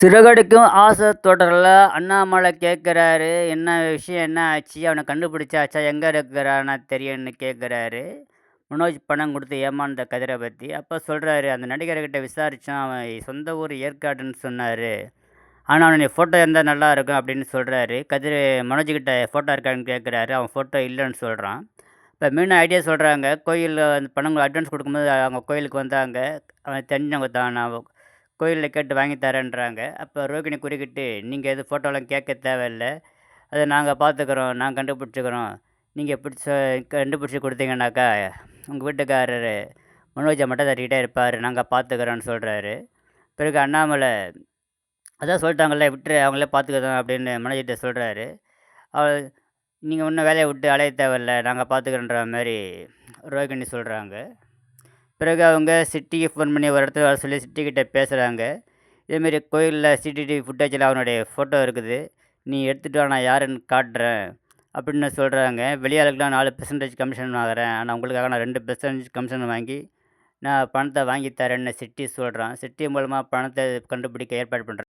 சிறகடிக்கும் ஆசை தொடரில் அண்ணாமலை கேட்குறாரு, என்ன விஷயம் என்ன ஆச்சு? அவனை கண்டுபிடிச்சாச்சா? எங்கே இருக்கிறானா தெரியும்னு கேட்குறாரு. மனோஜ் பணம் கொடுத்து ஏமாந்த கதிரை பற்றி. அப்போ சொல்கிறாரு, அந்த நடிகர்கிட்ட விசாரித்தான், அவன் சொந்த ஊர் ஏற்காடுன்னு சொன்னார். ஆனால் அவனுடைய ஃபோட்டோ இருந்தால் நல்லா இருக்கும் அப்படின்னு சொல்கிறாரு. கதிர் மனோஜ்கிட்ட ஃபோட்டோ இருக்கான்னு கேட்குறாரு. அவன் ஃபோட்டோ இல்லைன்னு சொல்கிறான். இப்போ மீண்டும் ஐடியா சொல்கிறாங்க. கோயிலில் அந்த பணம் அட்வான்ஸ் கொடுக்கும்போது அவங்க கோயிலுக்கு வந்தாங்க. அவன் தெரிஞ்சவங்க தான், நான் கோயிலில் கேட்டு வாங்கி தரேன்றாங்க. அப்போ ரோகிணி குறுக்கிட்டு, நீங்கள் எதுவும் ஃபோட்டோலாம் கேட்க தேவையில்லை, அதை நாங்கள் பார்த்துக்குறோம், நாங்கள் கண்டுபிடிச்சிக்கிறோம். நீங்கள் கண்டுபிடிச்சி கொடுத்தீங்கன்னாக்கா உங்கள் வீட்டுக்காரர் மனோஜை மட்டும் தட்டிக்கிட்டே இருப்பார், நாங்கள் பார்த்துக்குறோன்னு சொல்கிறாரு. பிறகு அண்ணாமலை, அதான் சொல்லிட்டாங்கல்ல விட்டுரு, அவங்களே பார்த்துக்கிறோம் அப்படின்னு மனோஜிட்ட சொல்கிறாரு. அவள், நீங்கள் இன்னும் வேலையை விட்டு அலைய தேவையில்ல, நாங்கள் பார்த்துக்கிறோன்ற மாதிரி ரோகிணி சொல்கிறாங்க. பிறகு அவங்க சிட்டிக்கு ஃபோன் பண்ணி ஒரு இடத்துல வர சொல்லி சிட்டிக்கிட்ட பேசுகிறாங்க. இதேமாரி கோயிலில் சிசிடிவி ஃபுட்டேஜில் அவனுடைய ஃபோட்டோ இருக்குது, நீ எடுத்துகிட்டு வா, நான் யாருன்னு காட்டுறேன் அப்படின்னு சொல்கிறாங்க. வெளியாளுக்கெலாம் 4% கமிஷன் வாங்குறேன், ஆனால் உங்களுக்காக நான் 2% கமிஷன் வாங்கி நான் பணத்தை வாங்கி தரேன்னு சிட்டி சொல்கிறான். சிட்டி மூலமாக பணத்தை கண்டுபிடிக்க ஏற்பாடு பண்ணுறான்.